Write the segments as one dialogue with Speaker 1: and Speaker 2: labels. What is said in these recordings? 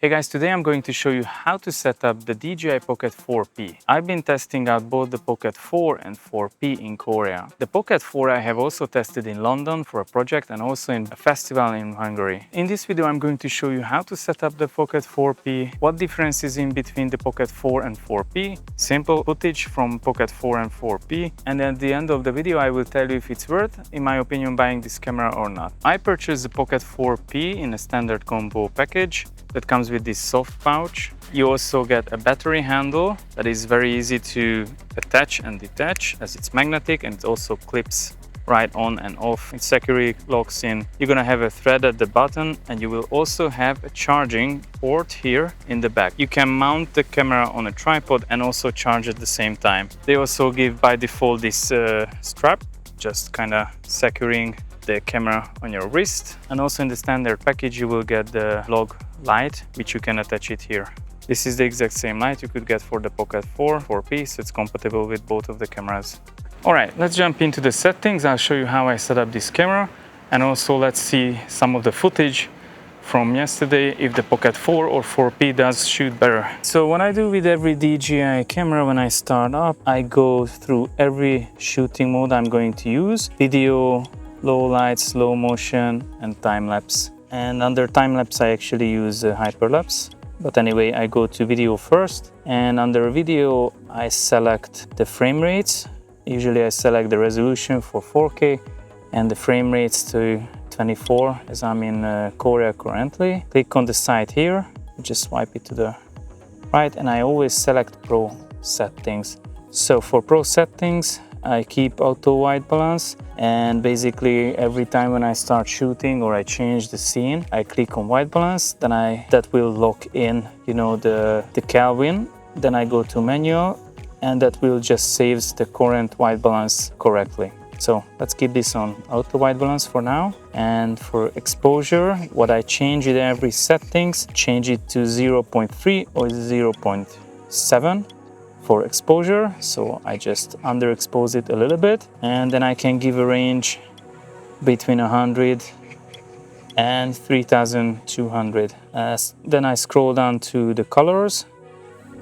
Speaker 1: Hey guys, today I'm going to show you how to set up the DJI Pocket 4P. I've been testing out both the Pocket 4 and 4P in Korea. The Pocket 4 I have also tested in London for a project and also in a festival in Hungary. In this video I'm going to show you how to set up the Pocket 4P, what difference is in between the Pocket 4 and 4P, simple footage from Pocket 4 and 4P, and at the end of the video I will tell you if it's worth, in my opinion, buying this camera or not. I purchased the Pocket 4P in a standard combo package that comes with this soft pouch. You also get a battery handle that is very easy to attach and detach as it's magnetic, and it also clips right on and off. It securely locks in. You're gonna have a thread at the bottom, and you will also have a charging port here in the back. You can mount the camera on a tripod and also charge at the same time. They also give by default this strap, just kind of securing the camera on your wrist. And also in the standard package you will get the log light, which you can attach it here. This is the exact same light you could get for the Pocket 4 4P, so it's compatible with both of the cameras. Alright, let's jump into the settings. I'll show you how I set up this camera, and also let's see some of the footage from yesterday if the Pocket 4 or 4P does shoot better. So what I do with every DJI camera when I start up, I go through every shooting mode I'm going to use: video, low light, slow motion, and time-lapse. And under time-lapse I actually use hyperlapse. But anyway, I go to video first, and under video I select the frame rates. Usually I select the resolution for 4K and the frame rates to 24 as I'm in Korea currently. Click on the side here, just swipe it to the right, and I always select Pro settings. So for Pro settings I keep auto white balance, and basically every time when I start shooting or I change the scene, I click on white balance, then that will lock in, you know, the Kelvin. Then I go to manual, and that will just saves the current white balance correctly. So let's keep this on auto white balance for now. And for exposure, what I change in every settings, change it to 0.3 or 0.7 for exposure. So I just underexpose it a little bit, and then I can give a range between 100 and 3200. Then I scroll down to the colors.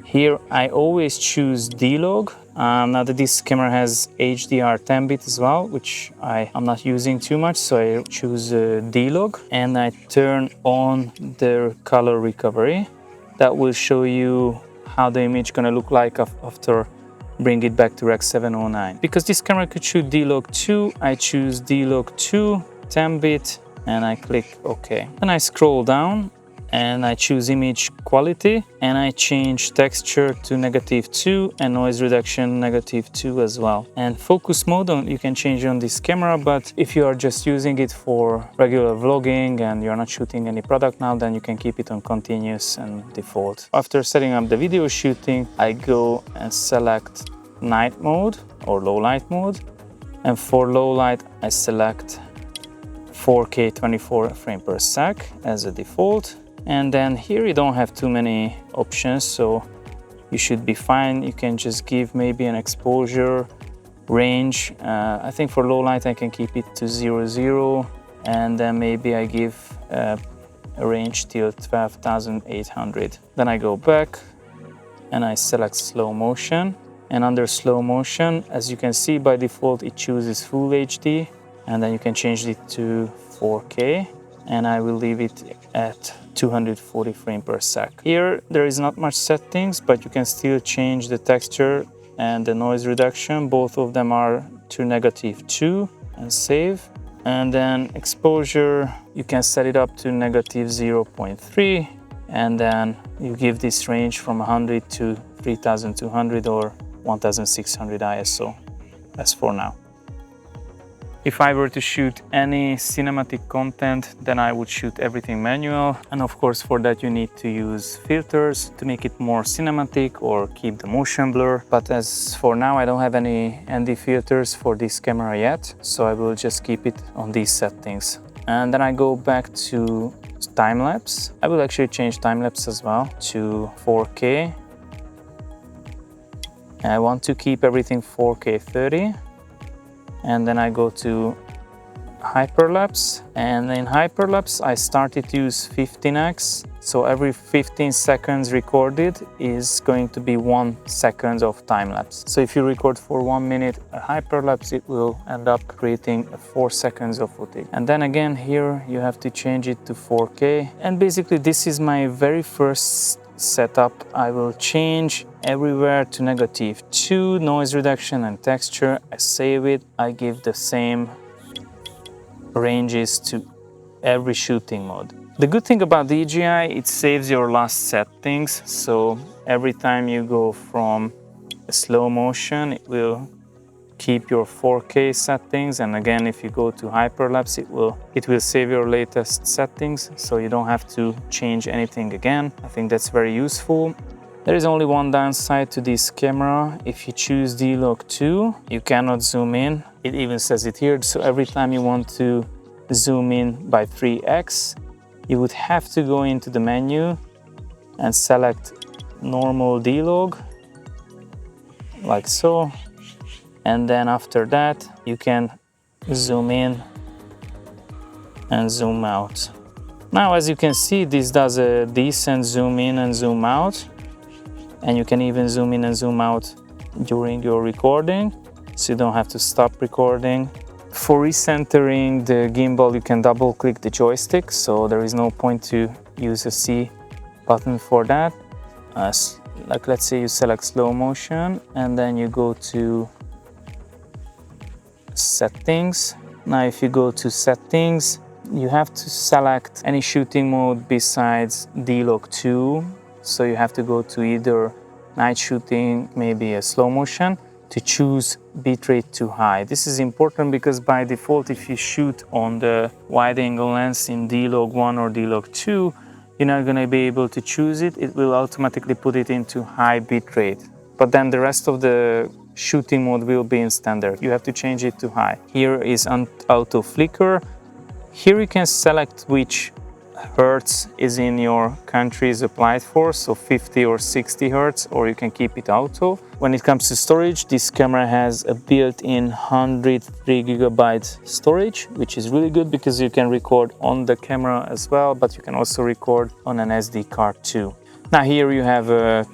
Speaker 1: Here I always choose D-Log. Now that this camera has HDR 10-bit as well, which I'm not using too much, so I choose D-Log, and I turn on the color recovery. That will show you how the image gonna look like after bring it back to Rec 709. Because this camera could shoot D-Log 2, I choose D-Log 2 10-bit, and I click OK. Then I scroll down and I choose image quality, and I change texture to -2 and noise reduction -2 as well. And focus mode you can change on this camera, but if you are just using it for regular vlogging and you're not shooting any product now, then you can keep it on continuous and default. After setting up the video shooting, I go and select night mode or low light mode, and for low light I select 4K 24 frame per sec as a default. And then here you don't have too many options, so you should be fine. You can just give maybe an exposure range. I think for low light I can keep it to 0, and then maybe I give a range till 12,800. Then I go back and I select slow motion, and under slow motion, as you can see, by default it chooses full HD, and then you can change it to 4K, and I will leave it at 240 frames per sec. Here there is not much settings, but you can still change the texture and the noise reduction. Both of them are to -2 and save. And then exposure, you can set it up to -0.3, and then you give this range from 100 to 3200 or 1600 ISO as for now. If I were to shoot any cinematic content, then I would shoot everything manual. And of course for that you need to use filters to make it more cinematic or keep the motion blur. But as for now I don't have any ND filters for this camera yet, so I will just keep it on these settings. And then I go back to time-lapse. I will actually change time-lapse as well to 4K. And I want to keep everything 4K 30. And then I go to hyperlapse, and in hyperlapse I started to use 15x So every 15 seconds recorded is going to be 1 second of time lapse. So if you record for 1 minute a hyperlapse, it will end up creating 4 seconds of footage. And then again, here you have to change it to 4K. And basically this is my very first setup. I will change everywhere to -2, noise reduction and texture. I save it. I give the same ranges to every shooting mode. The good thing about DJI, it saves your last settings. So every time you go from a slow motion, it will keep your 4K settings, and again if you go to hyperlapse, it will save your latest settings, so you don't have to change anything again. I think that's very useful. There is only one downside to this camera. If you choose D-Log 2, you cannot zoom in. It even says it here. So every time you want to zoom in by 3x, you would have to go into the menu and select normal D-Log, like so. And then after that, you can zoom in and zoom out. Now, as you can see, this does a decent zoom in and zoom out. And you can even zoom in and zoom out during your recording, so you don't have to stop recording. For recentering the gimbal, you can double click the joystick, so there is no point to use a C button for that. Like let's say you select slow motion and then you go to settings. Now if you go to settings, you have to select any shooting mode besides D-Log 2. So you have to go to either night shooting, maybe a slow motion, to choose bitrate to high. This is important because by default, if you shoot on the wide angle lens in D-Log 1 or D-Log 2, you're not going to be able to choose it. It will automatically put it into high bitrate. But then the rest of the shooting mode will be in standard. You have to change it to high. Here is auto flicker. Here you can select which hertz is in your country is applied for, so 50 or 60 hertz, or you can keep it auto. When it comes to storage, this camera has a built-in 103 gigabyte storage, which is really good because you can record on the camera as well, but you can also record on an SD card too. Now here you have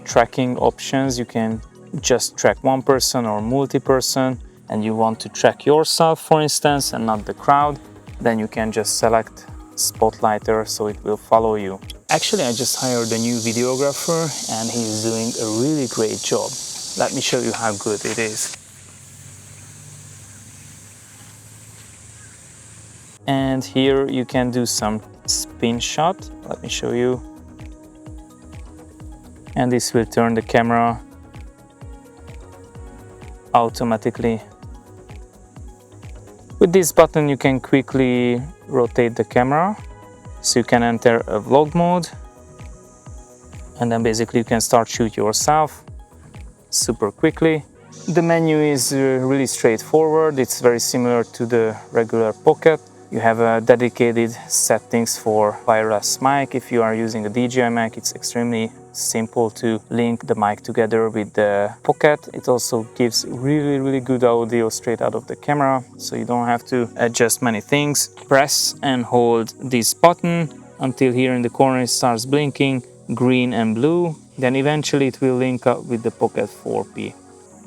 Speaker 1: tracking options. You can just track one person or multi-person, and you want to track yourself, for instance, and not the crowd, then you can just select spotlighter, so it will follow you. Actually, I just hired a new videographer and he's doing a really great job. Let me show you how good it is. And here you can do some spin shot. Let me show you. And this will turn the camera automatically. With this button you can quickly rotate the camera, so you can enter a vlog mode, and then basically you can start shoot yourself super quickly. The menu is really straightforward. It's very similar to the regular Pocket. You have dedicated settings for wireless mic. If you are using a DJI mic, it's extremely simple to link the mic together with the Pocket. It also gives really good audio straight out of the camera, so you don't have to adjust many things. Press and hold this button until here in the corner it starts blinking green and blue. Then eventually it will link up with the Pocket 4P.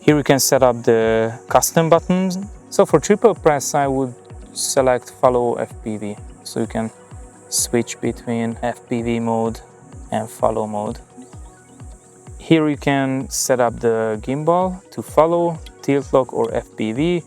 Speaker 1: Here you can set up the custom buttons. So for triple press, I would select follow FPV, so you can switch between FPV mode and follow mode. Here you can set up the gimbal to follow, tilt lock or FPV.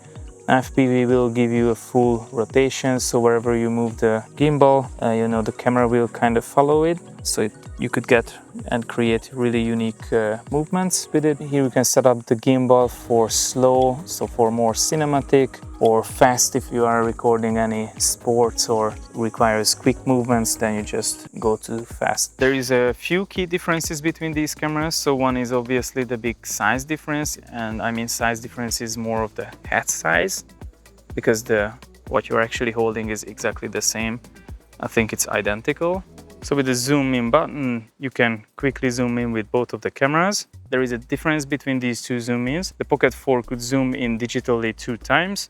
Speaker 1: FPV will give you a full rotation, so wherever you move the gimbal, the camera will kind of follow it. So you could get and create really unique movements with it. Here you can set up the gimbal for slow, so for more cinematic, or fast if you are recording any sports or requires quick movements, then you just go to fast. There is a few key differences between these cameras. So one is obviously the big size difference, and I mean size difference is more of the head size, because what you're actually holding is exactly the same. I think it's identical. So with the zoom in button, you can quickly zoom in with both of the cameras. There is a difference between these two zoom ins. The Pocket 4 could zoom in digitally 2 times,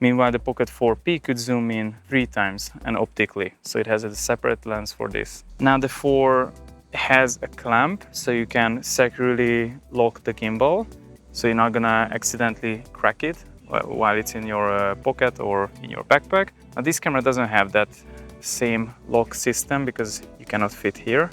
Speaker 1: Meanwhile, the Pocket 4P could zoom in 3 times and optically, so it has a separate lens for this. Now the 4 has a clamp, so you can securely lock the gimbal, so you're not gonna accidentally crack it while it's in your pocket or in your backpack. Now this camera doesn't have that same lock system because you cannot fit here.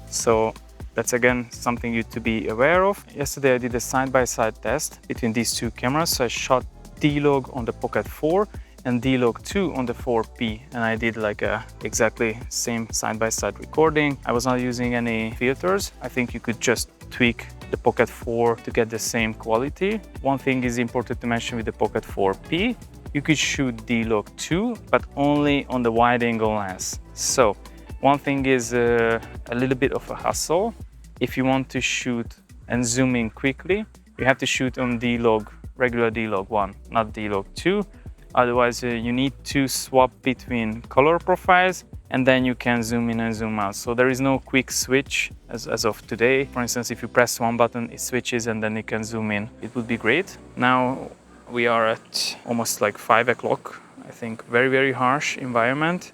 Speaker 1: So that's again something you to be aware of. Yesterday I did a side-by-side test between these two cameras. So I shot D-Log on the Pocket 4 and D-Log 2 on the 4P, and I did like a exactly same side-by-side recording. I was not using any filters. I think you could just tweak the Pocket 4 to get the same quality. One thing is important to mention with the Pocket 4P, you could shoot D-Log 2, but only on the wide-angle lens. So one thing is a little bit of a hassle. If you want to shoot and zoom in quickly, you have to shoot on D-Log, regular D-Log 1, not D-Log 2. Otherwise, you need to swap between color profiles and then you can zoom in and zoom out. So there is no quick switch as of today. For instance, if you press one button, it switches and then you can zoom in. It would be great. Now we are at almost like 5 o'clock. I think very, very harsh environment,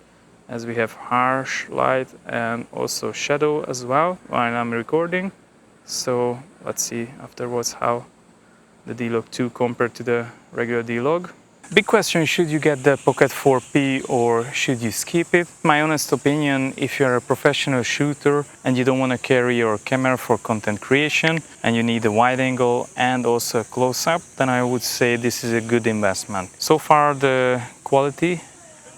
Speaker 1: as we have harsh light and also shadow as well while I'm recording. So let's see afterwards how the D-Log 2 compared to the regular D-Log. Big question, should you get the Pocket 4P or should you skip it? My honest opinion, if you're a professional shooter and you don't want to carry your camera for content creation and you need a wide angle and also a close-up, then I would say this is a good investment. So far the quality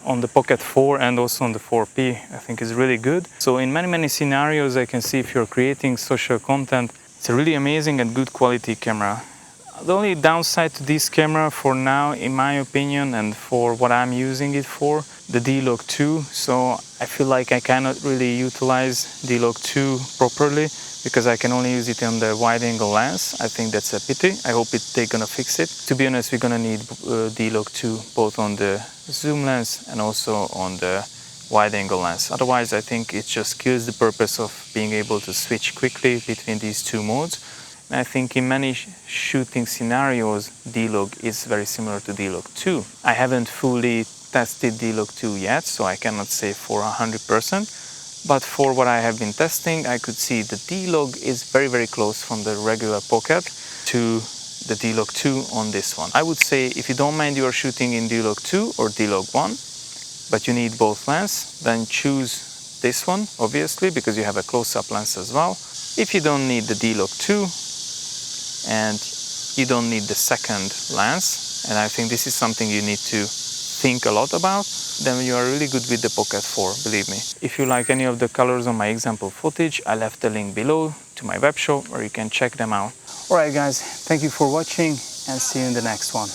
Speaker 1: on the Pocket 4 and also on the 4P I think is really good. So in many scenarios I can see if you're creating social content, it's a really amazing and good quality camera. The only downside to this camera for now, in my opinion, and for what I'm using it for, the D-Log 2. So I feel like I cannot really utilize D-Log 2 properly because I can only use it on the wide-angle lens. I think that's a pity. I hope they're gonna fix it. To be honest, we're gonna need D-Log 2 both on the zoom lens and also on the wide-angle lens. Otherwise, I think it just kills the purpose of being able to switch quickly between these two modes. I think in many shooting scenarios, D-Log is very similar to D-Log 2. I haven't fully tested D-Log 2 yet, so I cannot say for 100%. But for what I have been testing, I could see the D-Log is very close from the regular Pocket to the D-Log 2 on this one. I would say if you don't mind you are shooting in D-Log 2 or D-Log 1, but you need both lenses, then choose this one, obviously, because you have a close-up lens as well. If you don't need the D-Log 2, and you don't need the second lens, and I think this is something you need to think a lot about, then you are really good with the Pocket 4, believe me. If you like any of the colors on my example footage, I left the link below to my web shop where you can check them out. Alright guys, thank you for watching and see you in the next one.